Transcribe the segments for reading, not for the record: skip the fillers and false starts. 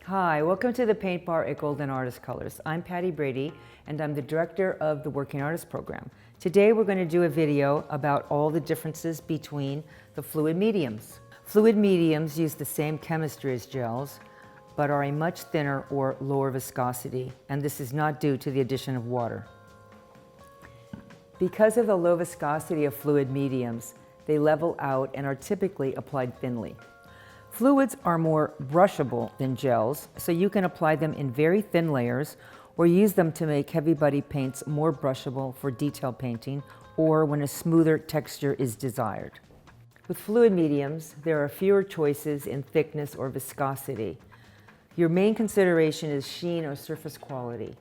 Hi, welcome to the Paint Bar at Golden Artist Colors. I'm Patti Brady, and I'm the director of the Working Artist Program. Today we're going to do a video about all the differences between the fluid mediums. Fluid mediums use the same chemistry as gels, but are a much thinner or lower viscosity, and this is not due to the addition of water. Because of the low viscosity of fluid mediums, they level out and are typically applied thinly. Fluids are more brushable than gels, so you can apply them in very thin layers or use them to make heavy body paints more brushable for detail painting or when a smoother texture is desired. With fluid mediums, there are fewer choices in thickness or viscosity. Your main consideration is sheen or surface quality.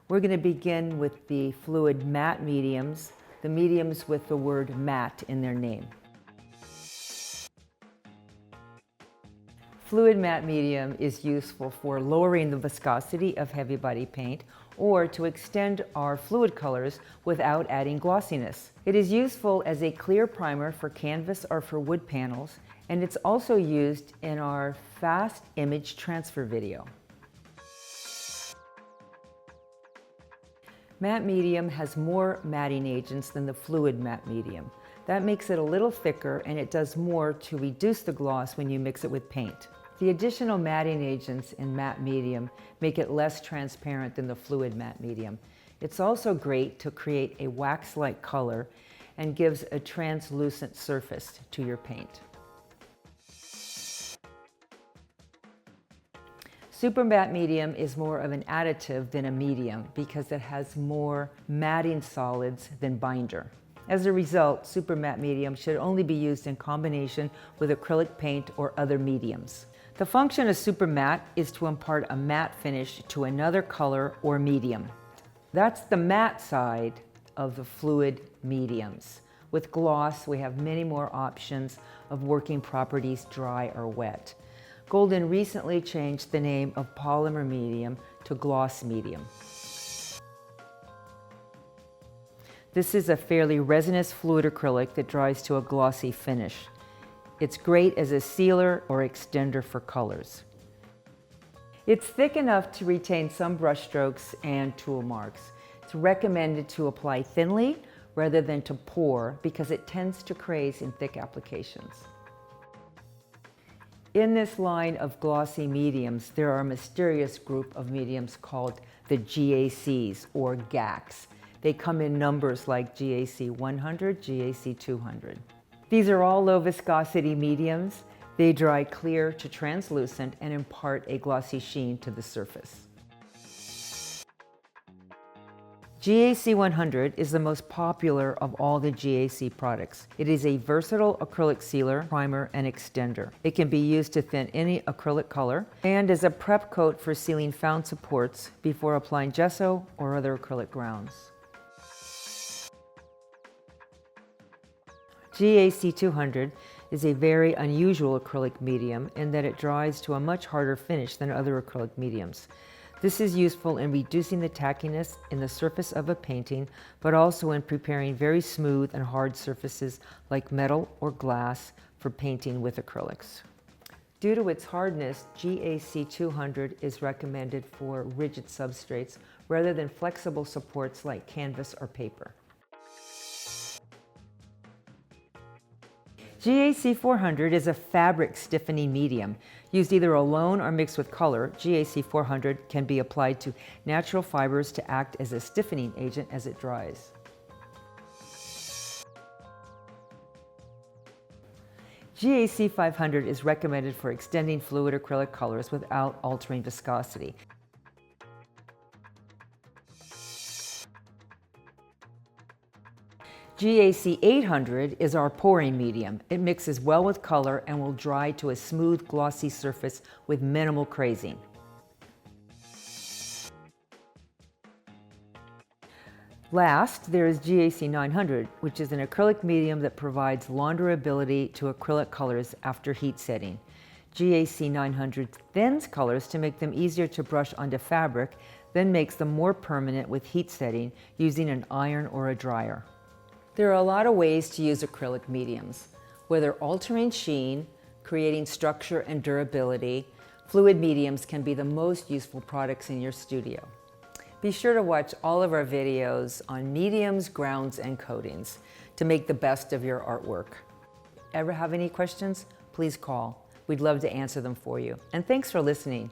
We're going to begin with the fluid matte mediums, the mediums with the word matte in their name. Fluid matte medium is useful for lowering the viscosity of heavy body paint or to extend our fluid colors without adding glossiness. It is useful as a clear primer for canvas or for wood panels, and it's also used in our fast image transfer video. Matte medium has more matting agents than the fluid matte medium. That makes it a little thicker, and it does more to reduce the gloss when you mix it with paint. The additional matting agents in matte medium make it less transparent than the fluid matte medium. It's also great to create a wax-like color and gives a translucent surface to your paint. Super matte medium is more of an additive than a medium because it has more matting solids than binder. As a result, super matte medium should only be used in combination with acrylic paint or other mediums. The function of super matte is to impart a matte finish to another color or medium. That's the matte side of the fluid mediums. With gloss, we have many more options of working properties, dry or wet. Golden recently changed the name of polymer medium to gloss medium. This is a fairly resinous fluid acrylic that dries to a glossy finish. It's great as a sealer or extender for colors. It's thick enough to retain some brush strokes and tool marks. It's recommended to apply thinly rather than to pour because it tends to craze in thick applications. In this line of glossy mediums, there are a mysterious group of mediums called the GACs or GACs. They come in numbers like GAC 100, GAC 200. These are all low viscosity mediums. They dry clear to translucent and impart a glossy sheen to the surface. GAC 100 is the most popular of all the GAC products. It is a versatile acrylic sealer, primer, and extender. It can be used to thin any acrylic color and is a prep coat for sealing found supports before applying gesso or other acrylic grounds. GAC 200 is a very unusual acrylic medium in that it dries to a much harder finish than other acrylic mediums. This is useful in reducing the tackiness in the surface of a painting, but also in preparing very smooth and hard surfaces like metal or glass for painting with acrylics. Due to its hardness, GAC 200 is recommended for rigid substrates rather than flexible supports like canvas or paper. GAC 400 is a fabric stiffening medium. Used either alone or mixed with color, GAC 400 can be applied to natural fibers to act as a stiffening agent as it dries. GAC 500 is recommended for extending fluid acrylic colors without altering viscosity. GAC 800 is our pouring medium. It mixes well with color and will dry to a smooth, glossy surface with minimal crazing. Last, there is GAC 900, which is an acrylic medium that provides launderability to acrylic colors after heat setting. GAC 900 thins colors to make them easier to brush onto fabric, then makes them more permanent with heat setting using an iron or a dryer. There are a lot of ways to use acrylic mediums, whether altering sheen, creating structure and durability, Fluid mediums can be the most useful products in your studio. Be sure to watch all of our videos on mediums, grounds, and coatings to make the best of your artwork. Ever have any questions? Please call. We'd love to answer them for you. And thanks for listening.